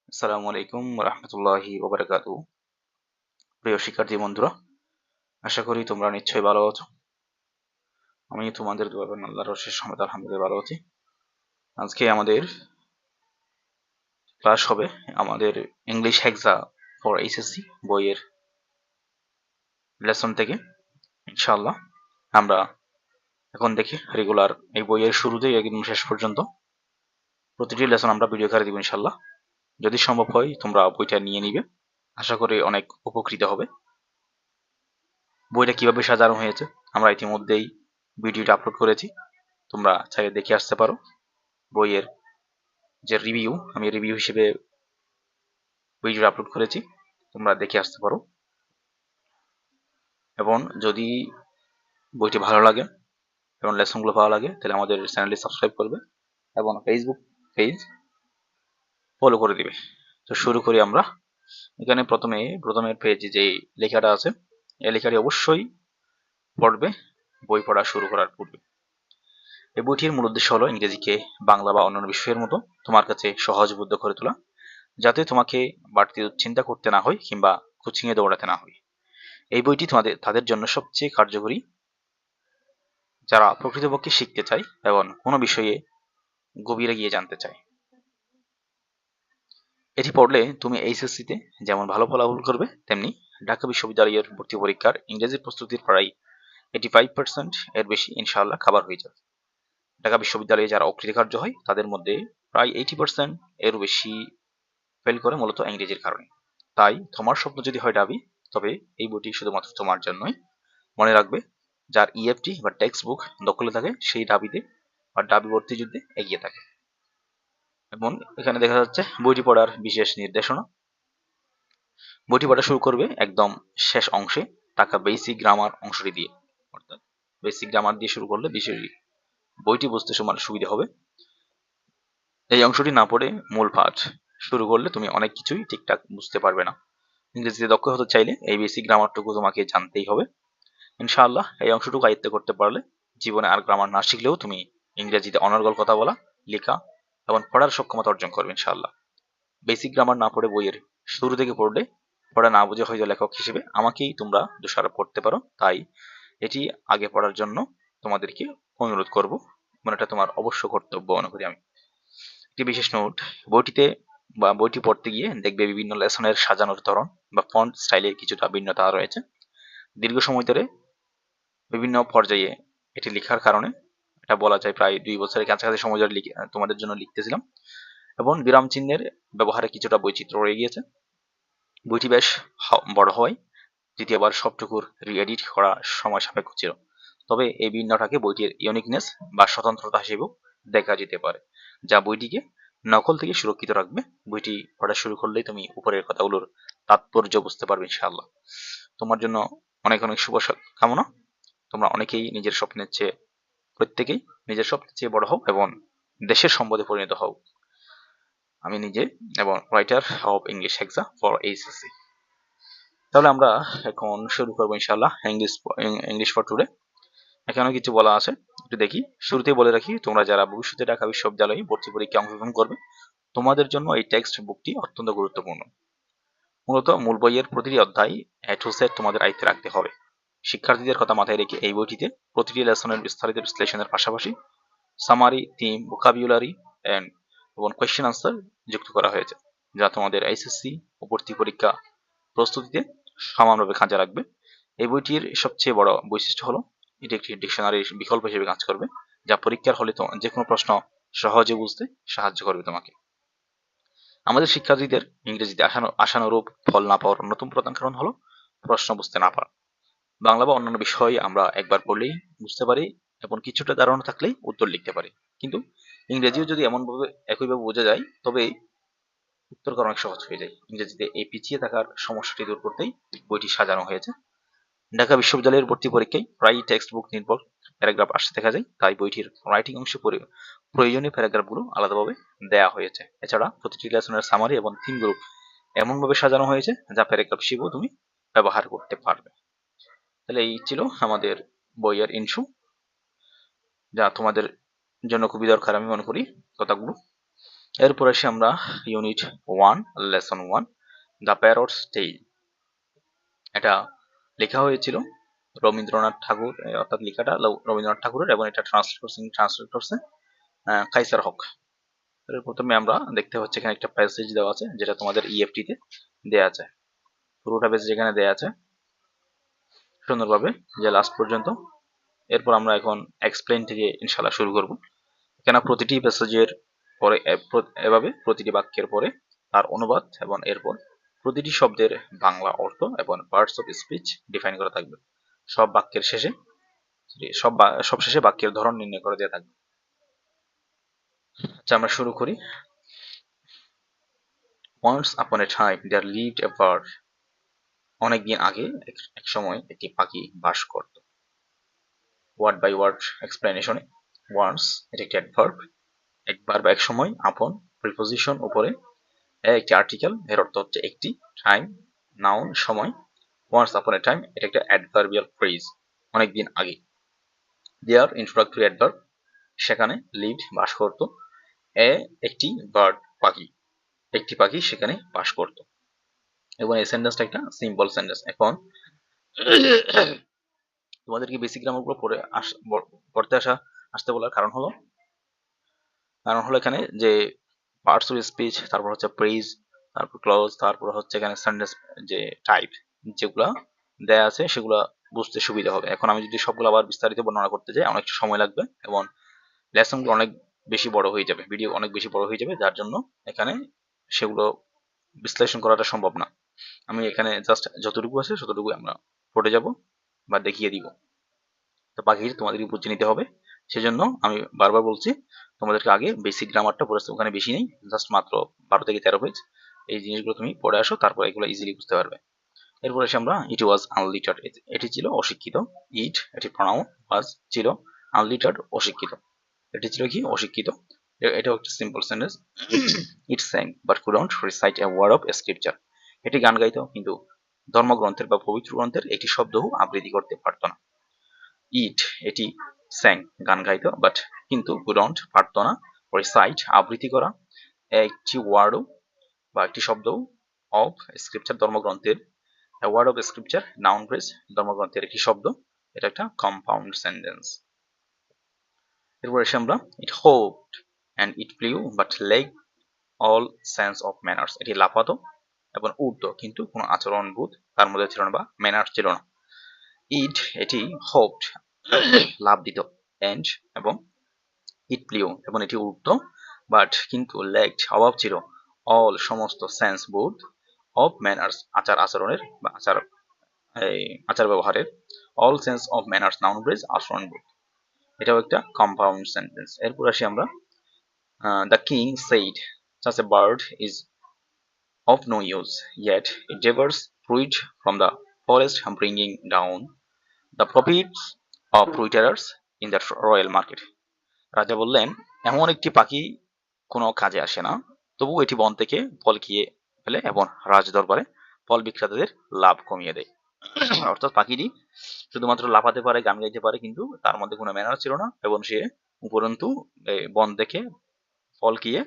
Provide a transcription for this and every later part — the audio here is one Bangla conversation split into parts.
আসসালামু আলাইকুম রহমতুল্লাহি ওবারাকাতুহু। প্রিয় শিক্ষার্থী বন্ধুরা, আশা করি তোমরা নিশ্চয়ই ভালো আছো। আমি তোমাদের দোয়া এবং আল্লাহর অশেষ রহমতে আলহামদুলিল্লাহ ভালো আছি। আজকে আমাদের ক্লাস হবে আমাদের ইংলিশ হেক্সা ফর এইচএসসি বইয়ের লেসন থেকে। ইনশাআল্লাহ আমরা এখন দেখি রেগুলার এই বইয়ের শুরু থেকে একদম শেষ পর্যন্ত প্রতিটি লেসন আমরা ভিডিও করে দিব ইনশাআল্লাহ। যদি সম্ভব হয় তোমরা বইটা নিয়ে নিবে, আশা করি অনেক উপকৃত হবে। বইটা কিভাবে সাজানো হয়েছে আমরা ইতিমধ্যেই ভিডিওটা আপলোড করেছি, তোমরা চাইলে দেখে আসতে পারো। বইয়ের যে রিভিউ, আমি রিভিউ হিসেবে ভিডিওটা আপলোড করেছি, তোমরা দেখে আসতে পারো। এবং যদি বইটি ভালো লাগে এবং লেসনগুলো ভালো লাগে তাহলে আমাদের চ্যানেলটি সাবস্ক্রাইব করবে এবং ফেসবুক পেজ ফলো করে দিবে। তো শুরু করি আমরা। এখানে প্রথমের পেজে যে লেখাটা আছে, এই লেখাটি অবশ্যই পড়বে বই পড়া শুরু করার পূর্বে। এই বইটির মূল উদ্দেশ্য হলো ইংরেজিকে বাংলা বা অন্যান্য বিষয়ের মতো তোমার কাছে সহজবোধ্য করে তোলা, যাতে তোমাকে বাড়তি চিন্তা করতে না হয় কিংবা কোচিংয়ে দৌড়াতে না হয়। এই বইটি তাদের জন্য সবচেয়ে কার্যকরী যারা প্রকৃতপক্ষে শিখতে চায় এবং কোনো বিষয়ে গভীরে গিয়ে জানতে চায়। এটি পড়লে তুমি এইচএসসিতে যেমন ভালো ফলাফল করবে, তেমনি ঢাকা বিশ্ববিদ্যালয়ের ভর্তি পরীক্ষার ইংরেজি প্রস্তুতির প্রায় 85% এর বেশি ইনশাআল্লাহ কাভার হয়ে যাবে। ঢাকা বিশ্ববিদ্যালয়ে যারা অকৃতকার্য হয় তাদের মধ্যে প্রায় 80% এরও বেশি ফেল করে মূলত ইংরেজির কারণে। তাই তোমার স্বপ্ন যদি হয় ডাবি, তবে এই বইটি শুধুমাত্র তোমার জন্যই। মনে রাখবে, যার ইএফটি বা টেক্সট বুক দখলে থাকে সেই ডাবিতে বা ডাবি ভর্তি যুদ্ধে এগিয়ে থাকে। এবং এখানে দেখা যাচ্ছে বইটি পড়ার বিশেষ নির্দেশনা। বইটি পড়া শুরু করবে একদম শেষ অংশে টাকা বেসিক গ্রামার অংশটি দিয়ে, অর্থাৎ বেসিক গ্রামার দিয়ে শুরু করলে বিষয়টি বইটি বুঝতে তোমার সুবিধা হবে। এই অংশটি না পড়ে মূল পাঠ শুরু করলে তুমি অনেক কিছুই ঠিকঠাক বুঝতে পারবে না। ইংরেজিতে দক্ষ হতে চাইলে এই বেসিক গ্রামারটুকু তোমাকে জানতেই হবে। ইনশাআল্লাহ এই অংশটুকু আয়ত্ত করতে পারলে জীবনে আর গ্রামার না শিখলেও তুমি ইংরেজিতে অনর্গল কথা বলা, লেখা এবং পড়ার সক্ষমতা অর্জন করবে ইনশাআল্লাহ। বেসিক গ্রামার না পড়ে বইয়ের শুরু থেকে পড়লে পড়া না বুঝে হয়তো লেখক হিসেবে আমাকেই তোমরা দোষারোপ করতে পারো। তাই এটি আগে পড়ার জন্য তোমাদেরকে অনুরোধ করব, মানে এটা তোমার অবশ্য কর্তব্য মনে করি আমি। একটি বিশেষ নোট, বইটিতে বা বইটি পড়তে গিয়ে দেখবে বিভিন্ন লেসনের সাজানোর ধরন বা ফন্ট স্টাইলের কিছুটা ভিন্নতা রয়েছে। দীর্ঘ সময় ধরে বিভিন্ন পর্যায়ে এটি লেখার কারণে এটা বলা যায় প্রায় 2 বছরের কাছাকাছি সময় ধরে তোমাদের জন্য লিখতেছিলাম। এবং বিরাম চিহ্নের ব্যবহারে কিছুটা বৈচিত্র্য রয়ে গিয়েছে। বইটি বেশ বড় হওয়ায় দ্বিতীয়বার সবটুকুর রি-এডিট করা সময় সাপেক্ষ ছিল। তবে এই ভিন্নটাকে বইটির ইউনিকনেস বা স্বতন্ত্রতা হিসেবেও দেখা যেতে পারে, যা বইটিকে নকল থেকে সুরক্ষিত রাখবে। বইটি পড়া শুরু করলেই তুমি উপরের কথাগুলোর তাৎপর্য বুঝতে পারবে ইনশাআল্লাহ। তোমার জন্য অনেক অনেক শুভ কামনা। তোমরা অনেকেই নিজের স্বপ্নের চেয়ে, প্রত্যেকেই নিজের স্বপ্নের চেয়ে বড় হও এবং দেশের সম্পদে পরিণত হও। আমি নিজে এবং writer of English hexa for HSC. তাহলে আমরা এখন শুরু করবো ইনশাআল্লাহ ইংলিশ ফর টুডে। এখানেও কিছু বলা আছে, একটু দেখি। শুরুতেই বলে রাখি, তোমরা যারা ভবিষ্যতে ঢাকা বিশ্ববিদ্যালয়ে ভর্তি পরীক্ষায় অংশগ্রহণ করবে, তোমাদের জন্য এই টেক্সট বুকটি অত্যন্ত গুরুত্বপূর্ণ। মূলত মূল বইয়ের প্রতিটি অধ্যায় এ টু জেড তোমাদের আয়ত্তে রাখতে হবে। শিক্ষার্থীদের কথা মাথায় রেখে এই বইটিতে প্রতিটি লেসনের বিস্তারিত বিশ্লেষণের পাশাপাশি সামারি, থিম, ভোকাবুলারি এবং কোয়েশ্চেন আনসার যুক্ত করা হয়েছে, যা তোমাদের এইচএসসি ও ভর্তি পরীক্ষা প্রস্তুতিতে সমানভাবে কাজে লাগবে। এই বইটির সবচেয়ে বড় বৈশিষ্ট্য হলো এটি একটি ডিকশনারির বিকল্প হিসেবে কাজ করবে, যা পরীক্ষার হলে যে কোনো প্রশ্ন সহজে বুঝতে সাহায্য করবে তোমাকে। আমাদের শিক্ষার্থীদের ইংরেজিতে আশানুরূপ ফল না পাওয়ার অন্যতম প্রধান কারণ হলো প্রশ্ন বুঝতে না পারা। বাংলা বা অন্যান্য বিষয় আমরা একবার পড়লেই বুঝতে পারি এবং কিছুটা ধারণা থাকলেই উত্তর লিখতে পারি, কিন্তু ইংরেজিও যদি এমনভাবে একইভাবে বোঝা যায় তবে উত্তর করা অনেক সহজ হয়ে যায়। ইংরেজিতে এই পিছিয়ে থাকার সমস্যাটি দূর করতেই বইটি সাজানো হয়েছে। ঢাকা বিশ্ববিদ্যালয়ের ভর্তি পরীক্ষায় প্রায়ই টেক্সট বুক নির্ভর প্যারাগ্রাফ আসতে দেখা যায়, তাই বইটির রাইটিং অংশে প্রয়োজনীয় প্যারাগ্রাফগুলো আলাদাভাবে দেয়া হয়েছে। এছাড়া প্রতিটি লেসনের সামারি এবং থিম গ্রুপ এমনভাবে সাজানো হয়েছে যা প্যারাগ্রাফ হিসেবেও তুমি ব্যবহার করতে পারবে। তাহলে এই ছিল আমাদের বইয়ের ইনশু, যা তোমাদের জন্য খুবই দরকার আমি মনে করি কথাগুলো। এরপর আসি আমরা unit 1 lesson 1 the parrots tail. এটা লেখা হয়েছিল রবীন্দ্রনাথ ঠাকুর, অর্থাৎ লেখাটা রবীন্দ্রনাথ ঠাকুরের, এবং এটা ট্রান্সলেট করছে কাইসার হক। এর প্রথমে আমরা দেখতে হচ্ছে এখানে একটা প্যাসেজ দেওয়া আছে, যেটা তোমাদের ইএফটি তে দেওয়া আছে। পুরোটা প্যাসেজ এখানে দেওয়া আছে সুন্দরভাবে, যে লাস্ট পর্যন্ত। এরপর আমরা এখন এক্সপ্লেইন থেকে ইনশাল্লাহ শুরু করব। এখানে প্রতিটি প্যাসেজের পরে এভাবে প্রতিটি বাক্যের পরে তার অনুবাদ, এবং এরপর প্রতিটি শব্দের বাংলা অর্থ এবং পার্টস অফ স্পিচ ডিফাইন করা থাকবে। সব বাক্যের শেষে সব শেষে বাক্যের ধরন নির্ণয় করে দেওয়া থাকবে। আচ্ছা, আমরা শুরু করি। Once upon a time there lived a bird. অনেকদিন আগে এক সময় একটি পাখি বাস করত। ওয়ার্ড বাই ওয়ার্ড এক্সপ্লেনেশনে। ওয়ান্স এটা একটি অ্যাডভার্ব, একবার বা এক সময়, আপন প্রিপোজিশন উপরে, একটি আর্টিকেল এর অর্থ হচ্ছে একটি, টাইম নাউন সময়। ওয়ান্স আপন এ টাইম এটা একটা অ্যাডভার্বিয়াল ফ্রেজ, অনেকদিন আগে। দেয়ার ইন্ট্রোডাক্টরি অ্যাডভার্ব, সেখানে লিভড বাস করত। একটি বার্ড পাখি, একটি পাখি সেখানে বাস করত। এবং এই সেন্টেন্সটা একটা সিম্পল সেন্টেন্স। এখন তোমাদেরকে বেসিক গ্রামারগুলো পড়তে আসতে বলার কারণ হলো এখানে যে পার্টস অফ স্পিচ, তারপর হচ্ছে প্রেজ, তারপর ক্লজ, তারপর হচ্ছে এখানে সেন্টেন্স যে টাইপ যেগুলা দেয়া আছে সেগুলা বুঝতে সুবিধা হবে। এখন আমি যদি সবগুলো আবার বিস্তারিত বর্ণনা করতে যাই অনেক সময় লাগবে, এবং লেসনগুলো অনেক বেশি বড় হয়ে যাবে, ভিডিও অনেক বেশি বড় হয়ে যাবে, যার জন্য এখানে সেগুলো বিশ্লেষণ করাটা সম্ভব না। আমি এখানে জাস্ট যতটুকু আছে ততটুকু আমরা পড়ে যাব বা দেখিয়ে দিব। তো বাকি তোমাদের বুঝে নিতে হবে, সেজন্য আমি বারবার বলছি তোমাদেরকে আগে বেসিক গ্রামারটা পড়ে, ওখানে বেশি নেই, জাস্ট মাত্র 12 থেকে 13 পেজ। এই জিনিসগুলো তুমি পড়ে আসো, তারপর এগুলো ইজিলি বুঝতে পারবে। এরপর এসে আমরা ইট ওয়াজ আনলিটার্ড, এটি ছিল অশিক্ষিত। এটি প্রনাউন, ওয়াজ ছিল আনলিটার্ড অশিক্ষিত, এটি ছিল কি অশিক্ষিত। এটাও একটা simple sentence. It sang but couldn't recite a word of scripture, এটি গান গাইতো কিন্তু ধর্মগ্রন্থের বা পবিত্র গ্রন্থের একটি শব্দও আবৃত্তি করতে পারত না। এটি স্যাং গান গাইতো, বাট কিন্তু কুডন্ট পারত না, রিসাইট আবৃত্তি করা, একটি ওয়ার্ডও বা একটি শব্দও, অফ স্ক্রিপচার ধর্মগ্রন্থের, word of scripture noun phrase ধর্মগ্রন্থের একটি শব্দ, এটা একটা কম্পাউন্ড সেন্টেন্স। এরপর এসে আমরা it hopped and it flew but lacked all sense of manners, এটি লাফাতো এবং উড়তো কিন্তু কোনো আচরণবোধ তার মধ্যে ছিল না বা ম্যানার্স ছিল না। এটি হোপড লাভ দিত, অ্যান্ড এবং ইট ফ্লিউ এবং এটি উড়তো, বাট কিন্তু লেকড অভাব ছিল, অল সমস্ত সেন্স বোধ, অফ ম্যানার্স আচার আচরণের বা আচার ব্যবহারের, all sense of manners noun phrase আচরণবোধ, এটাও একটা কম্পাউন্ড সেন্টেন্স। এরপর আসি আমরা the king said such a bird is of no use, yet it devours fruit from the forest, bringing down the profits of fruiterers in the royal market. রাজা বললেন, এমন একটি পাখি কোনো কাজে আসে না, তবু এটি বন থেকে ফল খেয়ে ফেলে এবং রাজ দরবারে ফল বিক্রেতাদের লাভ কমিয়ে দেয়। অর্থাৎ পাখিটি শুধুমাত্র লাফাতে পারে, গান গাইতে পারে, কিন্তু তার মধ্যে কোনো ম্যানার ছিল না, এবং সে উপরন্তু বন থেকে ফল খেয়ে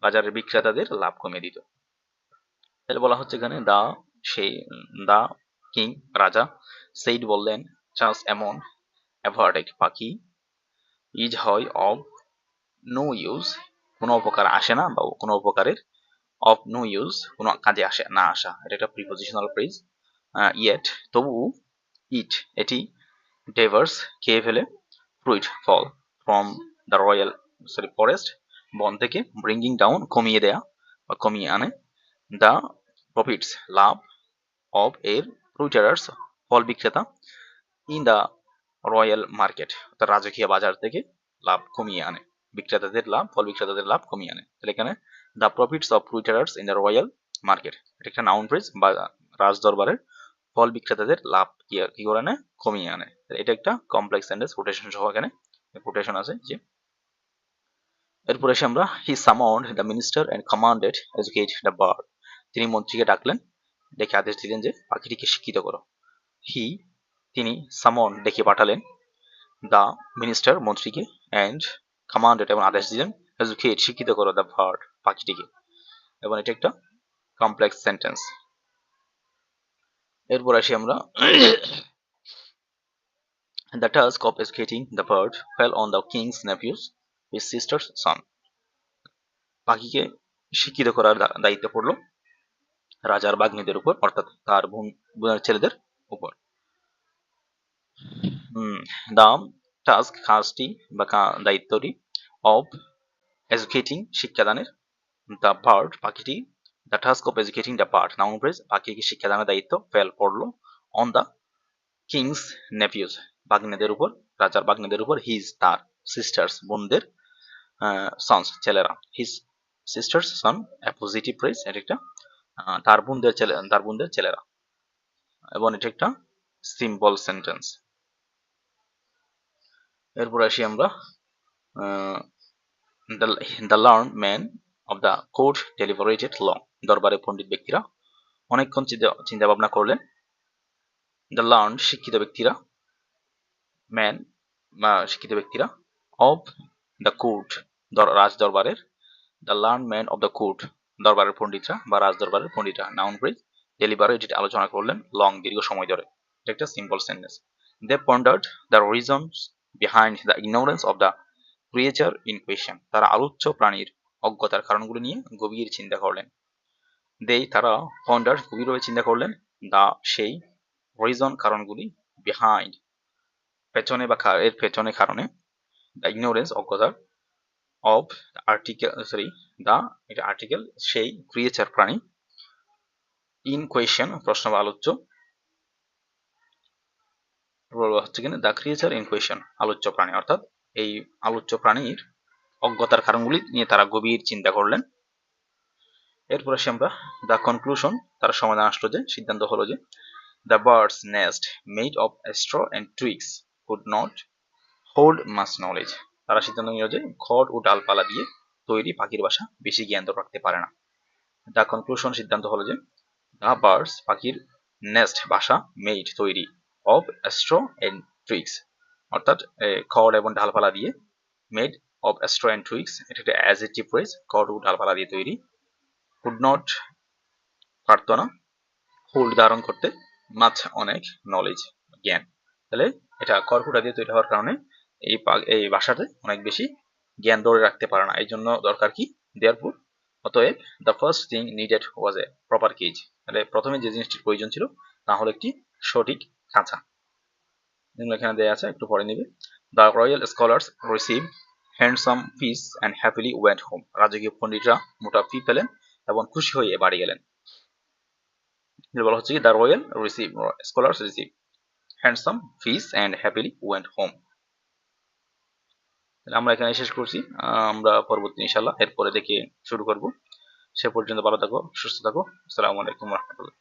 বাজারের বিক্রেতাদের লাভ কমিয়ে দিত। তাহলে বলা হচ্ছে এখানে দা কিং রাজা, সেইড বললেন, চান্স এমন, অ্যাভার্ড একটি পাখি, ইজ হয়, অফ নো ইউজ কোনো উপকার আসে না বা কোনো উপকারের, অফ নো ইউজ কোনো কাজে আসে না আসা, এটা একটা প্রিপোজিশনাল ফ্রেজ। ইয়েট তবু, এটি ডেভার্স খেয়ে ফেলে, ফ্রুইট ফল, ফ্রম দ্য রয়্যাল ফরেস্ট বন থেকে, ব্রিঙ্গিং ডাউন কমিয়ে দেয়া বা কমিয়ে আনে, দ্য প্রফিটস লাভ, অফ এর ফ্রুইটারার্স ফল বিক্রেতা, ইন দ্য রয়্যাল মার্কেট অর্থাৎ রাজকীয় বাজার থেকে লাভ কমিয়ে আনে, বিক্রেতাদের লাভ, ফল বিক্রেতাদের লাভ কমিয়ে আনে। তাহলে এখানে the profits of fruiterers in the royal market, এটা একটা নাউন ফ্রেজ, বা রাজ দরবারের ফল বিক্রেতাদের লাভ কি করে আনে, কমিয়ে আনে। এটা একটা কমপ্লেক্স সেন্টেন্স, কোটেশন সহ এখানে কোটেশন আছে যে। এরপর এসে আমরা he summoned the minister and commanded educate the bird, তিনি মন্ত্রীকে ডাকলেন, ডেকে আদেশ দিলেন যে পাখিটিকে শিক্ষিত করো। তিনি সামন ডেকে পাঠালেন, দ্য মিনিস্টার মন্ত্রীকে, এন্ড কমান্ডেড এবং আদেশ দিলেন, এডুকেট শিক্ষিত করো, দ্য বার্ড পাখিটিকে, এবং এটা একটা কমপ্লেক্স সেন্টেন্স। এরপর আসি আমরা The task of educating the bird fell on the king's nephew's, his sister's son. পাখিকে শিক্ষিত করার দায়িত্ব পড়লো রাজার বাগ্নীদের উপর, অর্থাৎ তার বোনের ছেলেদের উপর। দ্য টাস্ক, কাজটি বা দায়িত্বটি, অফ এডুকেটিং শিক্ষাদানের, দ্য বার্ড পাখিটি, the task of educating the bird noun phrase পাখিকে শিক্ষাদানের দায়িত্ব, ফেল পড়লো, অন দ্য কিংস নেপিউস বাগ্নেদের উপর, রাজার বাগ্নেদের উপর, হিজ তার, সিস্টার্স বোনদের, সন্স ছেলেরা, হিজ সিস্টার্স সন পজিটিভ ফ্রেজ, এটা একটা তার বোনদের ছেলেরা, এবং এটা একটা সিম্পল সেন্টেন্স। এরপর আসি আমরা the learn man of the court deliberated long, দরবারে পণ্ডিত ব্যক্তিরা অনেকক্ষণ চিন্তা ভাবনা করলেন। দ্য লার্ন শিক্ষিত ব্যক্তিরা, ম্যান শিক্ষিত ব্যক্তিরা, অফ দ্য কোর্ট রাজ দরবারের, the learn man of the court দরবারের পণ্ডিতরা বা রাজ দরবারের পণ্ডিতরা, নাউন ফ্রেজ ডেলিভারেটেড আলোচনা করলেন, লং দীর্ঘ সময় ধরে, এটা একটা simple sentence. They pondered the reasons behind the ignorance of the creature in question, তারা আলোচ্য প্রাণীর অজ্ঞতার কারণগুলি নিয়ে গভীর চিন্তা করলেন। তারা পন্ডার গভীরভাবে চিন্তা করলেন, দা সেই, রিজন কারণগুলি, বিহাইন্ড পেছনে বা এর পেছনে কারণে, দ্য ইগনোরেন্স অজ্ঞতার, অফ আর্টিকেল দা এটা আর্টিকেল সেই, ক্রিয়েচার প্রাণী, ইন কোয়েশ্চন প্রশ্ন বা আলোচ্য, হচ্ছে কিনা দ্য ক্রিয়েচার ইন কোয়েশ্চন আলোচ্য প্রাণী, অর্থাৎ এই আলোচ্য প্রাণীর অজ্ঞতার কারণগুলি নিয়ে তারা গভীর চিন্তা করলেন। এরপর আসি আমরা দ্য কনক্লুশন, তার সমাধান আসলো যে, সিদ্ধান্ত হলো যে, the birds nest made of straw and twigs could not hold mass knowledge, তারা সিদ্ধান্ত নিল যে খড় ও ডালপালা দিয়ে তৈরি পাখির বাসা বেশি জ্ঞান ধরে রাখতে পারে না। দ্য কনক্লুশন সিদ্ধান্ত হলো যে, দ্য বার্ডস পাখির নেস্ট বাসা, মেড তৈরি, অফ স্ট্র অ্যান্ড টুইগস অর্থাৎ খড় এবং ডালপালা দিয়ে, মেড অফ স্ট্র অ্যান্ড টুইগস এটা একটা অ্যাডজেক্টিভ ফ্রেজ, খড় ও ডালপালা দিয়ে তৈরি, কুড নট পারত না, হোল্ড ধারণ করতে, মাছ অনেক, নলেজ জ্ঞান, তাহলে এটা খড়কুটা দিয়ে তৈরি হওয়ার কারণে এই বাসাতে অনেক বেশি জ্ঞান ধরে রাখতে পারে না, এই জন্য দরকার কি, দেয়ারফোর অতএব the first thing needed was a proper cage, তাহলে প্রথমে যে জিনিসটির প্রয়োজন ছিল তা হলো একটি সঠিক খাঁচা। এখানে দেয়া আছে, একটু পরে নিবে। The royal scholars receive handsome fees and happily went home, রাজকীয় পণ্ডিতরা মোটা ফি পেলেন এবং খুশি হয়ে বাড়ি গেলেন। বলা হচ্ছে কি, the royal scholars receive handsome fees and happily went home. আমরা এখানে শেষ করছি, আমরা পরবর্তী ইনশাআল্লাহ এরপরে দেখে শুরু করব। সে পর্যন্ত ভালো থাকো, সুস্থ থাকো। আসসালামু আলাইকুম ওয়া রাহমাতুল্লাহ।